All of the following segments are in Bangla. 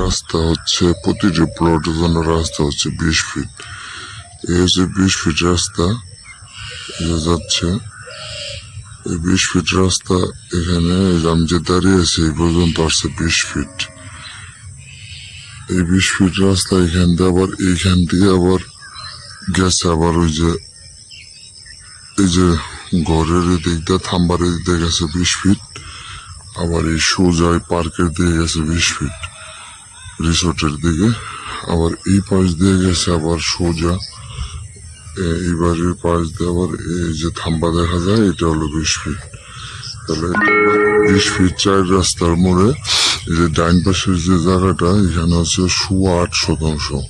রাস্তা হচ্ছে প্রতিটি প্লটের জন্য রাস্তা হচ্ছে 20 ফিট। এই হচ্ছে 20 ফিট রাস্তা যাচ্ছে। এই 20 ফিট রাস্তা এখানে আমি যে দাঁড়িয়ে আছি এই পর্যন্ত আসছে 20 ফিট। এই 20 ফিট রাস্তা এখান দিয়ে আবার এইখান দিয়ে আবার গেছে আবার ওই যে এই যে ঘরের দিক দিয়ে থাম্বার দিক দিয়ে গেছে 20 ফিট। আবার এই সোজা পার্কের দিকে গেছে 20 ফিট রিসোর্টের দিকে। আবার এই পাশ দিয়ে গেছে আবার সোজা এই বাড়ির পাশ দিয়ে আবার এই যে থাম্বা দেখা যায় এটা হলো 20 ফিট। তাহলে 20 ফিট 4 রাস্তার মোড়ে এই যে ডাইন পাশের যে জায়গাটা এখানে হচ্ছে 8.5%।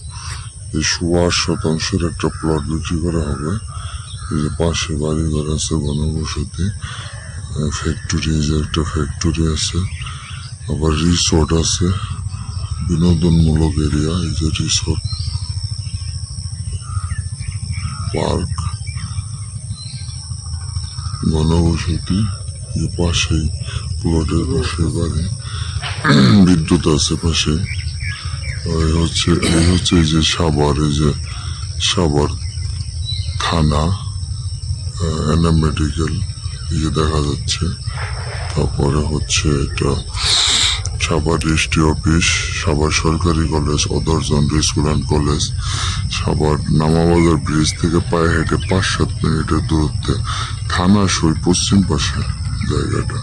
এই 8.5%-এর একটা প্লট বিক্রি করা হবে। এই যে পাশে বাড়িঘর আছে, গণবসতি, ফ্যাক্টরি, যে একটা ফ্যাক্টরি আছে, আবার রিসোর্ট আছে, বিনোদনমূলক এরিয়া, এই যে রিসোর্ট, পার্ক, গণবসতি, যে পাশেই প্লটের পাশে বাড়ি, বিদ্যুৎ আছে পাশে। এই হচ্ছে এই যে সাভার, এই যে সাভার থানা, এনএম মেডিকেল এই যে দেখা যাচ্ছে। তারপরে হচ্ছে এটা সাভার ডিস্ট্রি অফিস, সাভার সরকারি college, other general school and college, Savar Namabazar bridge থেকে পায়ে হেঁটে 5-7 মিনিটের দূরত্বে, থানা সই পশ্চিম পাশে জায়গাটা।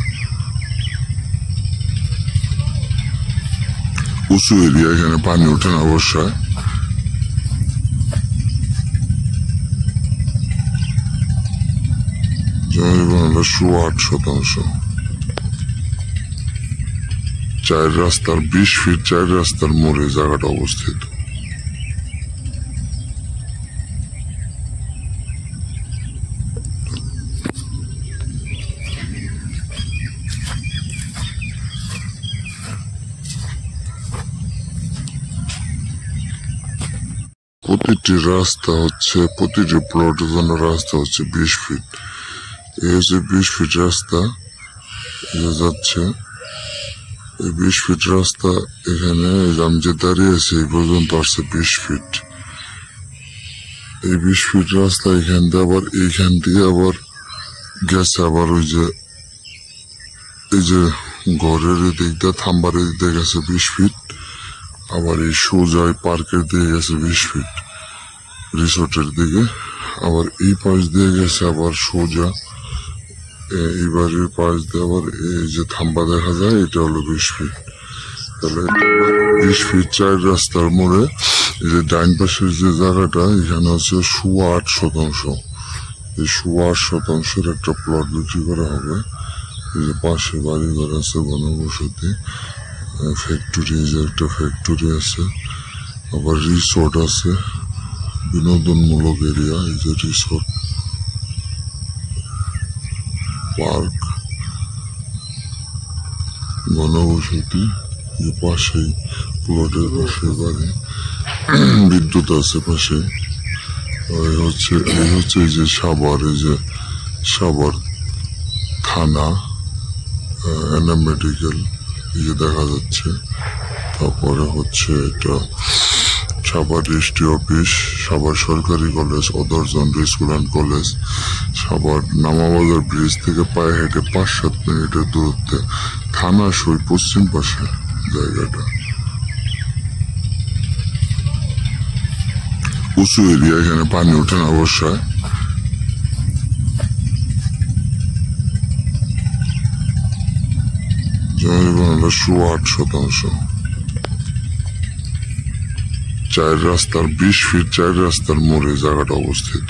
উঁচু এরিয়া, এখানে পানি ওঠে না অবশ্যই। জনজীবন হলো 8%। 4 রাস্তার 20 ফিট 4 রাস্তার মোড়ে জায়গাটা অবস্থিত। প্রতিটি রাস্তা হচ্ছে প্রতিটি প্লটের জন্য রাস্তা হচ্ছে 20 ফিট। এই হচ্ছে 20 ফিট রাস্তা যাচ্ছে। এই 20 ফিট রাস্তা এখানে আমি যে দাঁড়িয়ে আছি এই পর্যন্ত আসছে 20 ফিট। এই 20 ফিট রাস্তা এখান দিয়ে আবার এইখান দিয়ে আবার গেছে আবার ওই যে এই যে ঘরের দিক দিয়ে থাম্বার দিক দিয়ে গেছে 20 ফিট। আবার এই সোজা পার্কের দিকে গেছে 20 ফিট রিসোর্টের দিকে। আবার এই পাশ দিয়ে গেছে আবার সোজা এই বাড়ির পাশ দিয়ে আবার এই যে থাম্বা দেখা যায় এটা হলো 20 ফিট। তাহলে 20 ফিট 4 রাস্তার মোড়ে এই যে ডাইন পাশের যে জায়গাটা এখানে হচ্ছে 8.5%। এই 8.5%-এর একটা প্লট বিক্রি করা হবে। এই যে পাশে বাড়িঘর আছে, গণবসতি, ফ্যাক্টরি, যে একটা ফ্যাক্টরি আছে, আবার রিসোর্ট আছে, বিনোদনমূলক এরিয়া, এই যে রিসোর্ট, পার্ক, গণবসতি, যে পাশেই প্লটের পাশে বাড়ি, বিদ্যুৎ আছে পাশে। এই হচ্ছে এই যে সাভার, এই যে সাভার থানা, এনএম মেডিকেল এই যে দেখা যাচ্ছে। তারপরে হচ্ছে এটা সাভার ডিস্ট্রি অফিস, সাভার সরকারি college, other general school and college, Savar Namabazar bridge থেকে পায়ে হেঁটে 5-7 মিনিটের দূরত্বে, থানা সই পশ্চিম পাশে জায়গাটা। উঁচু এরিয়া, এখানে পানি ওঠে না অবশ্যই। জনজীবন হলো 8%। 4 রাস্তার 20 ফিট 4 রাস্তার মোড়ে জায়গাটা অবস্থিত।